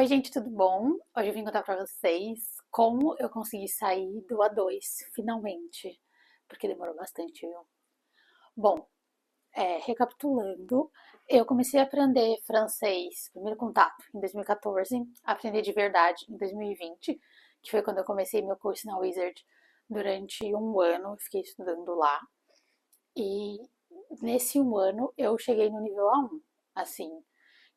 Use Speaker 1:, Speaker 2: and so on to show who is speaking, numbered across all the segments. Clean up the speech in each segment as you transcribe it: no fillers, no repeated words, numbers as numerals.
Speaker 1: Oi, gente, tudo bom? Hoje eu vim contar pra vocês como eu consegui sair do A2, finalmente, porque demorou bastante, viu? Bom, recapitulando, eu comecei a aprender francês, primeiro contato, em 2014, aprender de verdade em 2020, que foi quando eu comecei meu curso na Wizard durante um ano, eu fiquei estudando lá, e nesse um ano eu cheguei no nível A1, assim,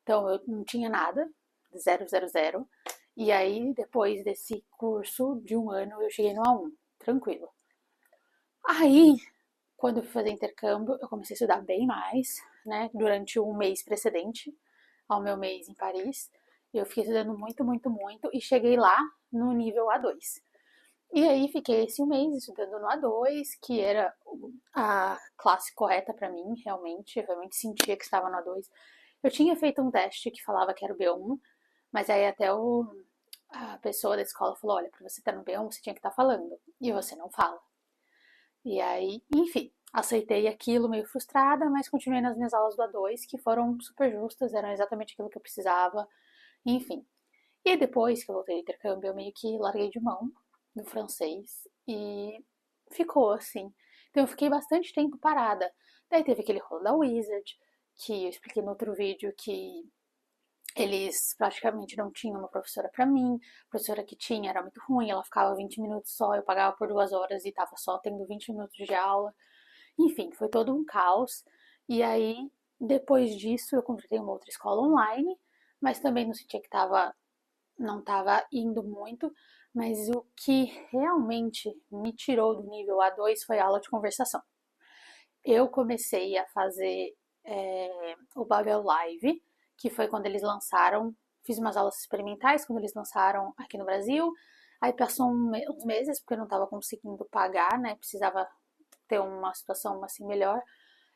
Speaker 1: então eu não tinha nada, zero, zero, zero. E aí, depois desse curso de um ano, eu cheguei no A1, tranquilo. Aí, quando eu fui fazer intercâmbio, eu comecei a estudar bem mais, né? Durante um mês precedente ao meu mês em Paris. Eu fiquei estudando muito, muito, muito e cheguei lá no nível A2. E aí fiquei esse um mês estudando no A2, que era a classe correta para mim, realmente. Eu realmente sentia que estava no A2. Eu tinha feito um teste que falava que era o B1, mas aí até a pessoa da escola falou: olha, para você estar no B1, você tinha que estar falando. E você não fala. E aí, enfim, aceitei aquilo meio frustrada, mas continuei nas minhas aulas do A2, que foram super justas, eram exatamente aquilo que eu precisava. Enfim. E aí, depois que eu voltei do intercâmbio, eu meio que larguei de mão do francês e ficou assim. Então eu fiquei bastante tempo parada. Daí teve aquele rolo da Wizard, que eu expliquei no outro vídeo que eles praticamente não tinham uma professora para mim. A professora que tinha era muito ruim, ela ficava 20 minutos só, eu pagava por 2 horas e tava só tendo 20 minutos de aula. Enfim, foi todo um caos. E aí, depois disso, eu contratei uma outra escola online, mas também não sentia que não estava indo muito. Mas o que realmente me tirou do nível A2 foi a aula de conversação. Eu comecei a fazer o Babel Live, que foi quando eles lançaram. Fiz umas aulas experimentais quando eles lançaram aqui no Brasil. Aí passou uns meses, porque eu não estava conseguindo pagar, né? Precisava ter uma situação assim melhor.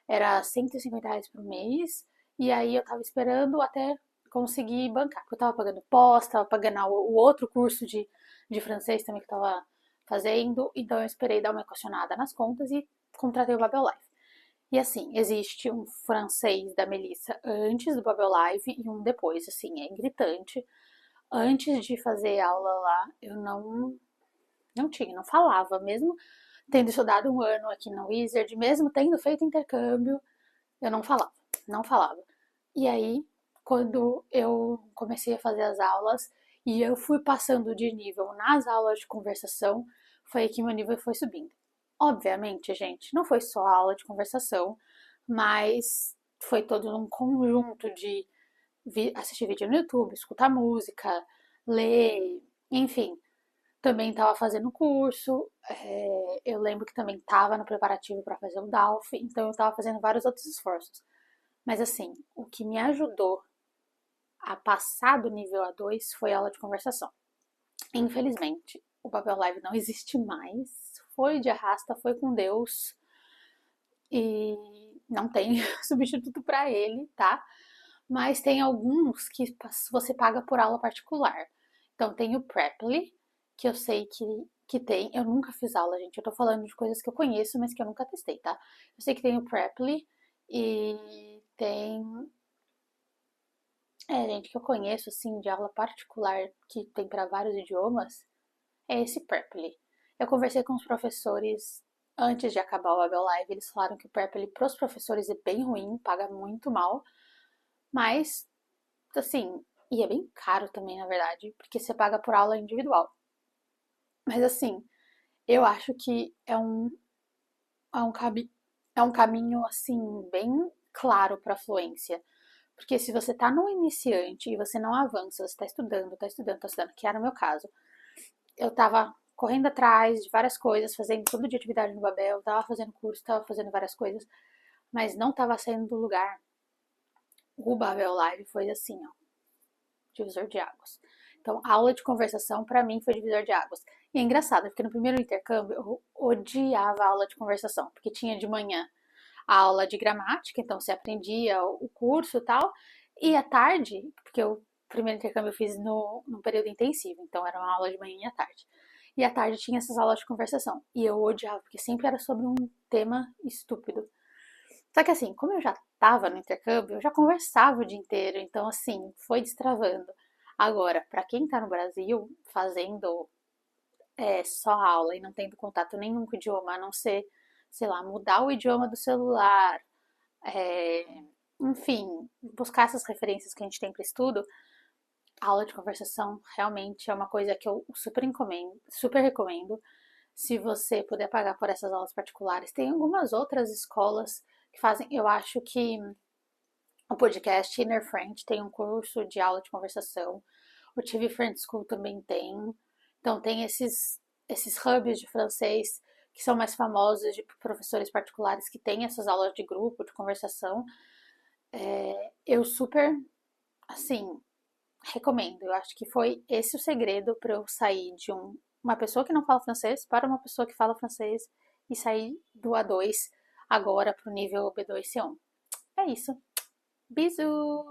Speaker 1: Era R$ 150 por mês. E aí eu tava esperando até conseguir bancar. Porque eu tava pagando pós, tava pagando o outro curso de francês também que eu tava fazendo. Então eu esperei dar uma equacionada nas contas e contratei o Babel Live. E assim, existe um francês da Melissa antes do Babel Live e um depois, assim, é gritante. Antes de fazer aula lá, eu não falava, mesmo tendo estudado um ano aqui na Wizard, mesmo tendo feito intercâmbio, eu não falava, não falava. E aí, quando eu comecei a fazer as aulas e eu fui passando de nível nas aulas de conversação, foi aí que meu nível foi subindo. Obviamente, gente, não foi só a aula de conversação, mas foi todo um conjunto de assistir vídeo no YouTube, escutar música, ler, enfim. Também estava fazendo curso, eu lembro que também estava no preparativo para fazer o DALF, então eu estava fazendo vários outros esforços. Mas assim, o que me ajudou a passar do nível A2 foi a aula de conversação. Infelizmente, o papel live não existe mais. Foi de arrasta, foi com Deus. E não tem substituto para ele, tá? Mas tem alguns que você paga por aula particular. Então tem o Preply, que eu sei que tem. Eu nunca fiz aula, gente. Eu tô falando de coisas que eu conheço, mas que eu nunca testei, tá? Eu sei que tem o Preply e tem. Gente, que eu conheço, assim, de aula particular que tem para vários idiomas, é esse Preply. Eu conversei com os professores antes de acabar o Babel Live, eles falaram que o Preply pros professores é bem ruim, paga muito mal, mas, assim, e é bem caro também, na verdade, porque você paga por aula individual. Mas, assim, eu acho que é um, é um caminho, assim, bem claro para fluência. Porque se você tá no iniciante e você não avança, você tá estudando, tá estudando, tá estudando, que era o meu caso. Eu tava correndo atrás de várias coisas, fazendo tudo de atividade no Babel, tava fazendo curso, tava fazendo várias coisas, mas não tava saindo do lugar. O Babel Live foi assim, ó, divisor de águas. Então, a aula de conversação para mim foi divisor de águas. E é engraçado, porque no primeiro intercâmbio eu odiava a aula de conversação, porque tinha de manhã a aula de gramática, então você aprendia o curso e tal, e à tarde, porque o primeiro intercâmbio eu fiz no período intensivo, então era uma aula de manhã e à tarde. E à tarde tinha essas aulas de conversação. E eu odiava, porque sempre era sobre um tema estúpido. Só que assim, como eu já tava no intercâmbio, eu já conversava o dia inteiro, então assim, foi destravando. Agora, para quem tá no Brasil fazendo só aula e não tendo contato nenhum com o idioma, a não ser, sei lá, mudar o idioma do celular, é, enfim, buscar essas referências que a gente tem para estudo, a aula de conversação realmente é uma coisa que eu super recomendo. Se você puder pagar por essas aulas particulares, tem algumas outras escolas que fazem. Eu acho que o podcast Inner French tem um curso de aula de conversação. O TV French School também tem. Então tem esses hubs de francês que são mais famosos de professores particulares que têm essas aulas de grupo, de conversação. Eu super, assim, recomendo. Eu acho que foi esse o segredo para eu sair de uma pessoa que não fala francês para uma pessoa que fala francês e sair do A2 agora para o nível B2 C1. É isso. Bisous!